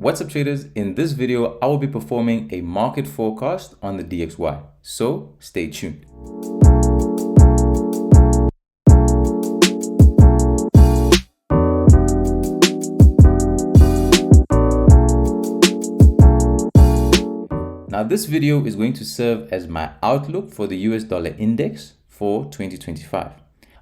What's up traders, in this video I will be performing a market forecast on the DXY, so stay tuned. Now this video is going to serve as my outlook for the US dollar index for 2025.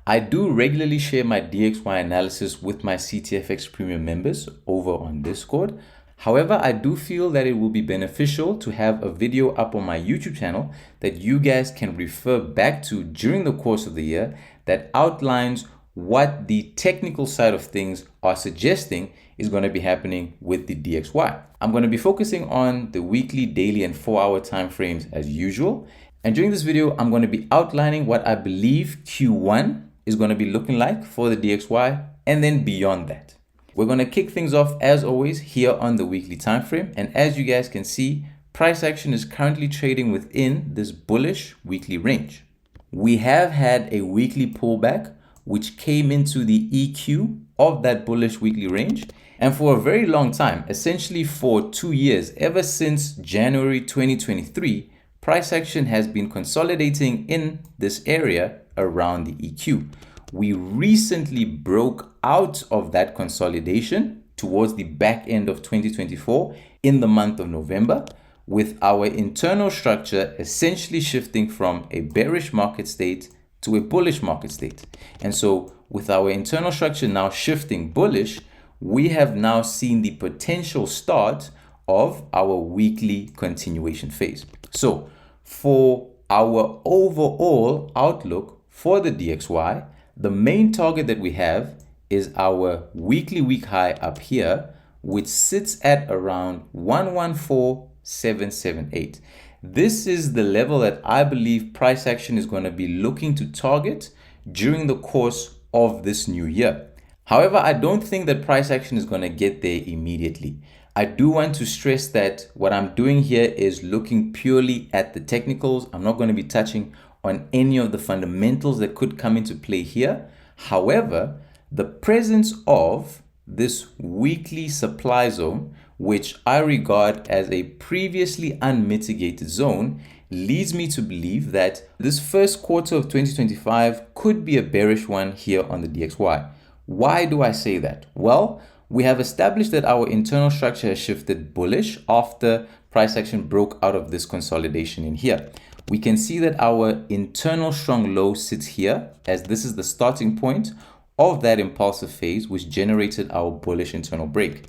I do regularly share my DXY analysis with my CTFX Premium members over on Discord. However, I do feel that it will be beneficial to have a video up on my YouTube channel that you guys can refer back to during the course of the year that outlines what the technical side of things are suggesting is going to be happening with the DXY. I'm going to be focusing on the weekly, daily, and 4-hour time frames as usual. And during this video, I'm going to be outlining what I believe Q1 is going to be looking like for the DXY and then beyond that. We're going to kick things off as always here on the weekly time frame, and as you guys can see, price action is currently trading within this bullish weekly range. We have had a weekly pullback which came into the EQ of that bullish weekly range, and for a very long time, essentially for 2 years, ever since January 2023, price action has been consolidating in this area around the EQ. We recently broke out of that consolidation towards the back end of 2024 in the month of November, with our internal structure essentially shifting from a bearish market state to a bullish market state. And so with our internal structure now shifting bullish, we have now seen the potential start of our weekly continuation phase. So for our overall outlook for the DXY, the main target that we have is our weekly week high up here, which sits at around 114778. This is the level that I believe price action is going to be looking to target during the course of this new year. However, I don't think that price action is going to get there immediately. I do want to stress that what I'm doing here is looking purely at the technicals. I'm not going to be touching on any of the fundamentals that could come into play here. However, the presence of this weekly supply zone, which I regard as a previously unmitigated zone, leads me to believe that this first quarter of 2025 could be a bearish one here on the DXY. Why do I say that? Well, we have established that our internal structure has shifted bullish after price action broke out of this consolidation in here. We can see that our internal strong low sits here, as this is the starting point of that impulsive phase which generated our bullish internal break.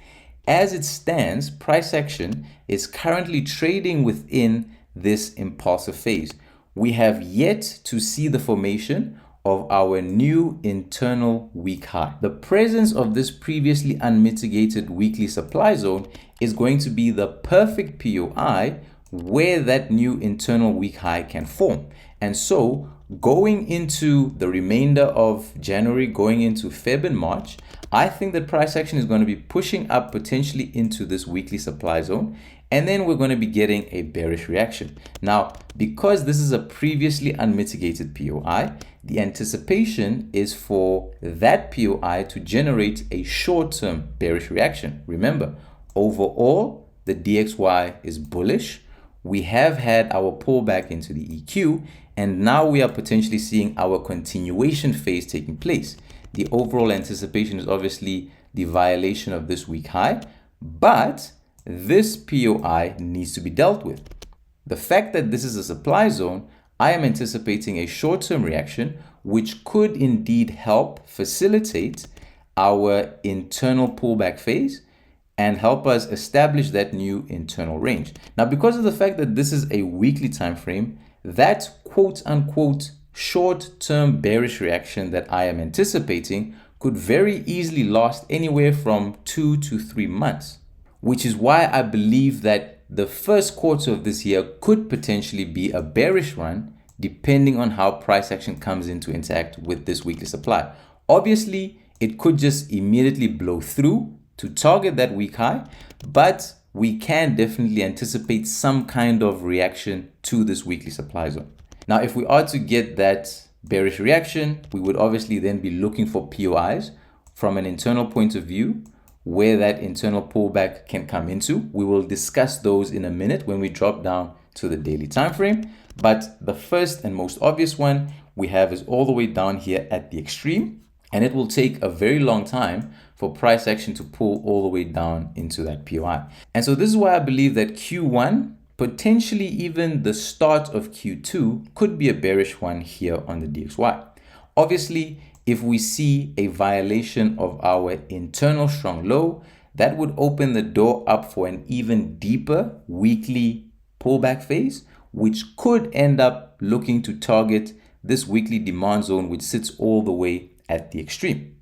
As it stands, price action is currently trading within this impulsive phase. We have yet to see the formation of our new internal week high. The presence of this previously unmitigated weekly supply zone is going to be the perfect POI where that new internal week high can form. And so going into the remainder of January, going into Feb and March, I think that price action is going to be pushing up potentially into this weekly supply zone, and then we're going to be getting a bearish reaction. Now, because this is a previously unmitigated POI, the anticipation is for that POI to generate a short-term bearish reaction. Remember, overall, the DXY is bullish. We have had our pullback into the EQ, and now we are potentially seeing our continuation phase taking place. The overall anticipation is obviously the violation of this week high, but this POI needs to be dealt with. The fact that this is a supply zone, I am anticipating a short-term reaction, which could indeed help facilitate our internal pullback phase and help us establish that new internal range. Now, because of the fact that this is a weekly time frame, that quote-unquote short-term bearish reaction that I am anticipating could very easily last anywhere from 2 to 3 months, which is why I believe that the first quarter of this year could potentially be a bearish run, depending on how price action comes in to interact with this weekly supply. Obviously, it could just immediately blow through to target that week high, but we can definitely anticipate some kind of reaction to this weekly supply zone. Now, if we are to get that bearish reaction, we would obviously then be looking for POIs from an internal point of view where that internal pullback can come into. We will discuss those in a minute when we drop down to the daily time frame. But the first and most obvious one we have is all the way down here at the extreme, and it will take a very long time for price action to pull all the way down into that POI. And so this is why I believe that Q1, potentially even the start of Q2, could be a bearish one here on the DXY. Obviously, if we see a violation of our internal strong low, that would open the door up for an even deeper weekly pullback phase, which could end up looking to target this weekly demand zone, which sits all the way at the extreme.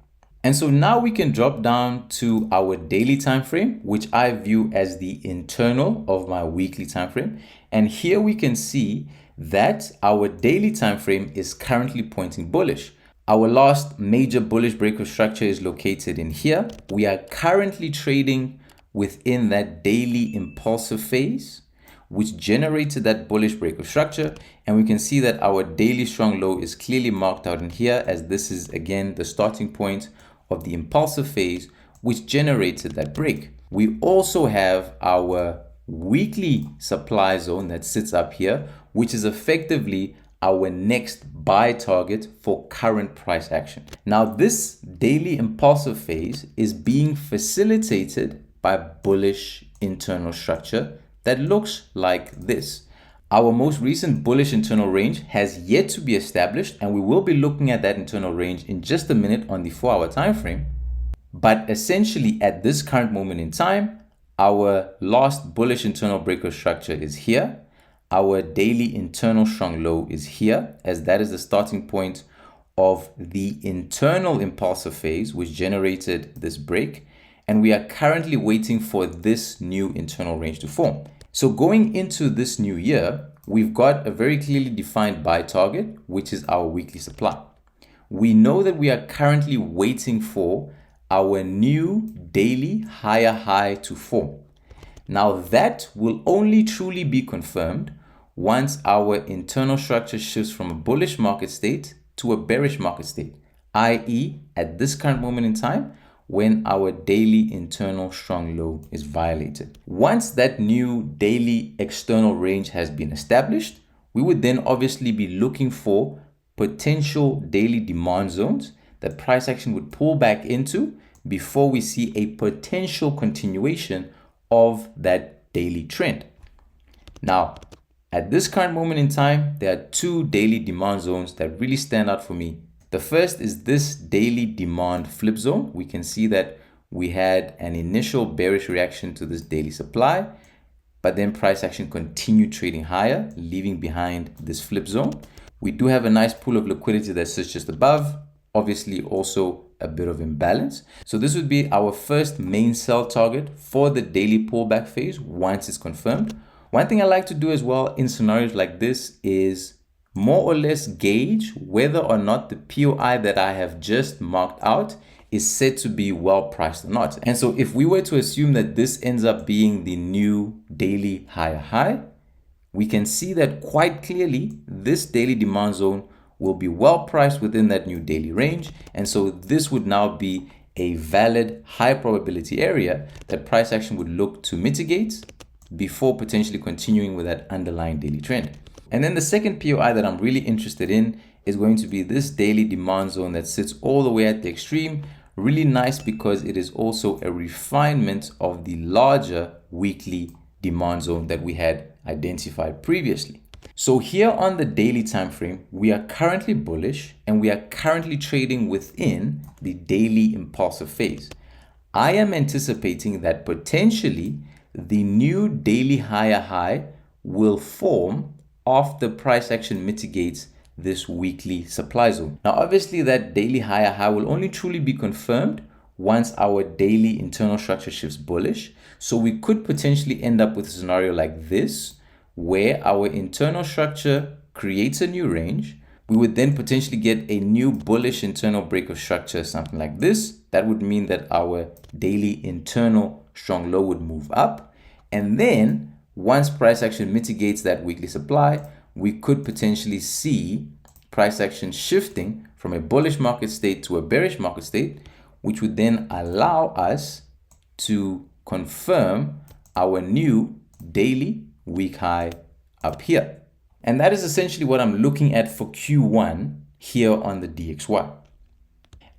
And so now we can drop down to our daily time frame, which I view as the internal of my weekly time frame. And here we can see that our daily time frame is currently pointing bullish. Our last major bullish break of structure is located in here. We are currently trading within that daily impulsive phase, which generated that bullish break of structure. And we can see that our daily strong low is clearly marked out in here, as this is again the starting point of the impulsive phase, which generated that break. We also have our weekly supply zone that sits up here, which is effectively our next buy target for current price action. Now, this daily impulsive phase is being facilitated by bullish internal structure that looks like this. Our most recent bullish internal range has yet to be established, and we will be looking at that internal range in just a minute on the 4-hour time frame. But essentially at this current moment in time, our last bullish internal break of structure is here. Our daily internal strong low is here, as that is the starting point of the internal impulsive phase, which generated this break. And we are currently waiting for this new internal range to form. So going into this new year, we've got a very clearly defined buy target, which is our weekly supply. We know that we are currently waiting for our new daily higher high to form. Now that will only truly be confirmed once our internal structure shifts from a bullish market state to a bearish market state, i.e. at this current moment in time, when our daily internal strong low is violated. Once that new daily external range has been established, we would then obviously be looking for potential daily demand zones that price action would pull back into before we see a potential continuation of that daily trend. Now, at this current moment in time, there are two daily demand zones that really stand out for me. The first is this daily demand flip zone. We can see that we had an initial bearish reaction to this daily supply, but then price action continued trading higher, leaving behind this flip zone. We do have a nice pool of liquidity that sits just above, obviously also a bit of imbalance. So this would be our first main sell target for the daily pullback phase once it's confirmed. One thing I like to do as well in scenarios like this is more or less gauge whether or not the POI that I have just marked out is said to be well priced or not. And so if we were to assume that this ends up being the new daily higher high, we can see that quite clearly this daily demand zone will be well priced within that new daily range. And so this would now be a valid high probability area that price action would look to mitigate before potentially continuing with that underlying daily trend. And then the second POI that I'm really interested in is going to be this daily demand zone that sits all the way at the extreme. Really nice because it is also a refinement of the larger weekly demand zone that we had identified previously. So here on the daily time frame, we are currently bullish and we are currently trading within the daily impulsive phase. I am anticipating that potentially the new daily higher high will form after price action mitigates this weekly supply zone. Now, obviously that daily higher high will only truly be confirmed once our daily internal structure shifts bullish. So we could potentially end up with a scenario like this, where our internal structure creates a new range. We would then potentially get a new bullish internal break of structure, something like this. That would mean that our daily internal strong low would move up. And then once price action mitigates that weekly supply, we could potentially see price action shifting from a bullish market state to a bearish market state, which would then allow us to confirm our new daily week high up here. And that is essentially what I'm looking at for Q1 here on the DXY.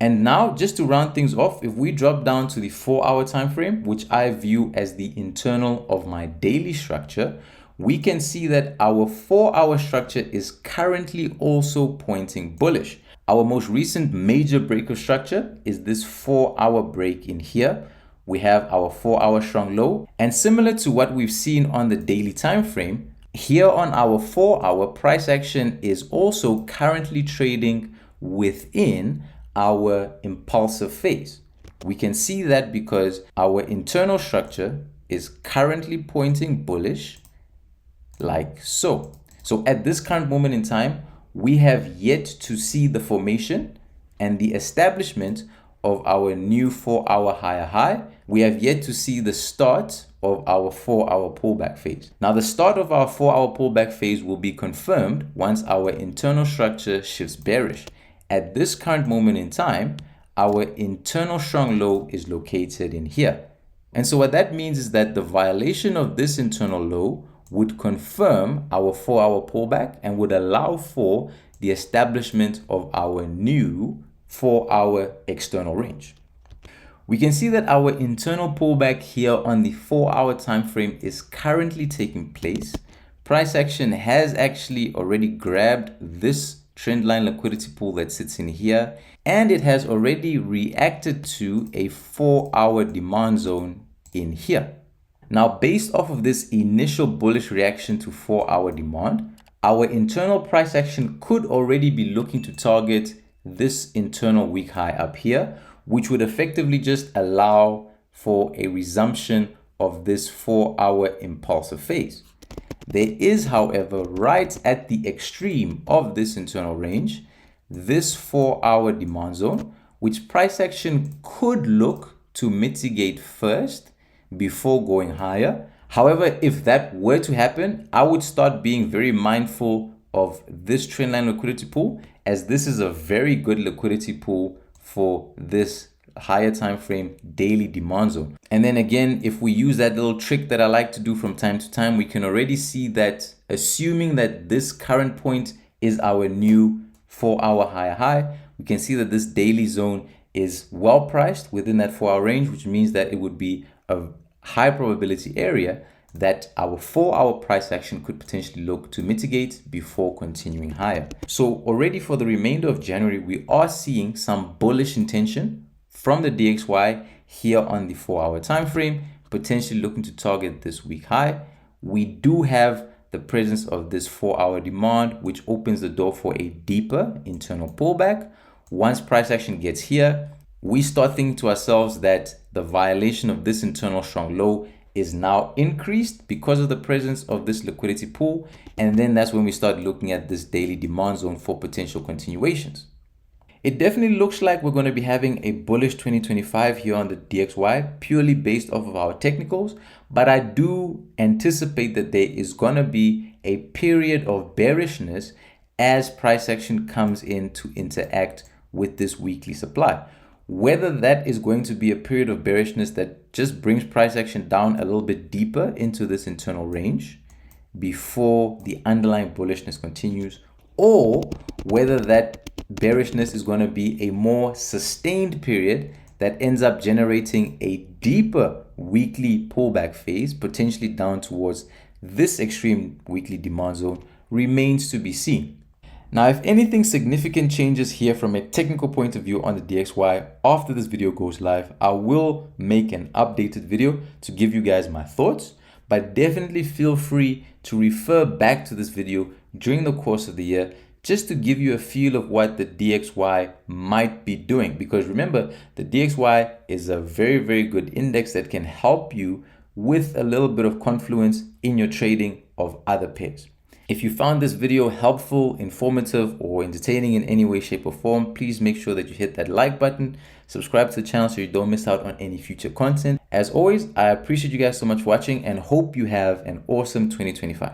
And now, just to round things off, if we drop down to the 4-hour time frame, which I view as the internal of my daily structure, we can see that our 4-hour structure is currently also pointing bullish. Our most recent major break of structure is this 4-hour break in here. We have our 4-hour strong low, and similar to what we've seen on the daily time frame, here on our 4-hour, price action is also currently trading within our impulsive phase. We can see that because our internal structure is currently pointing bullish like so. So at this current moment in time, we have yet to see the formation and the establishment of our new 4-hour higher high. We have yet to see the start of our 4-hour pullback phase. Now, the start of our 4-hour pullback phase will be confirmed once our internal structure shifts bearish. At this current moment in time, our internal strong low is located in here. And so what that means is that the violation of this internal low would confirm our 4-hour pullback and would allow for the establishment of our new 4-hour external range. We can see that our internal pullback here on the 4-hour time frame is currently taking place. Price action has actually already grabbed this trendline liquidity pool that sits in here, and it has already reacted to a 4-hour demand zone in here. Now, based off of this initial bullish reaction to 4-hour demand, our internal price action could already be looking to target this internal week high up here, which would effectively just allow for a resumption of this 4-hour impulsive phase. There is, however, right at the extreme of this internal range, this 4-hour demand zone, which price action could look to mitigate first before going higher. However, if that were to happen, I would start being very mindful of this trendline liquidity pool, as this is a very good liquidity pool for this higher time frame daily demand zone. And then again, if we use that little trick that I like to do from time to time, we can already see that, assuming that this current point is our new 4-hour higher high, we can see that this daily zone is well priced within that 4-hour range, which means that it would be a high probability area that our 4-hour price action could potentially look to mitigate before continuing higher. So already for the remainder of January, we are seeing some bullish intention from the DXY here on the 4-hour time frame, potentially looking to target this week high. We do have the presence of this 4-hour demand, which opens the door for a deeper internal pullback. Once price action gets here, we start thinking to ourselves that the violation of this internal strong low is now increased because of the presence of this liquidity pool. And then that's when we start looking at this daily demand zone for potential continuations. It definitely looks like we're going to be having a bullish 2025 here on the DXY, purely based off of our technicals. But I do anticipate that there is going to be a period of bearishness as price action comes in to interact with this weekly supply. Whether that is going to be a period of bearishness that just brings price action down a little bit deeper into this internal range before the underlying bullishness continues, or whether that bearishness is going to be a more sustained period that ends up generating a deeper weekly pullback phase, potentially down towards this extreme weekly demand zone, remains to be seen. Now, if anything significant changes here from a technical point of view on the DXY after this video goes live, I will make an updated video to give you guys my thoughts, but definitely feel free to refer back to this video during the course of the year just to give you a feel of what the DXY might be doing. Because remember, the DXY is a very, very good index that can help you with a little bit of confluence in your trading of other pairs. If you found this video helpful, informative, or entertaining in any way, shape, or form, please make sure that you hit that like button, subscribe to the channel so you don't miss out on any future content. As always, I appreciate you guys so much for watching and hope you have an awesome 2025.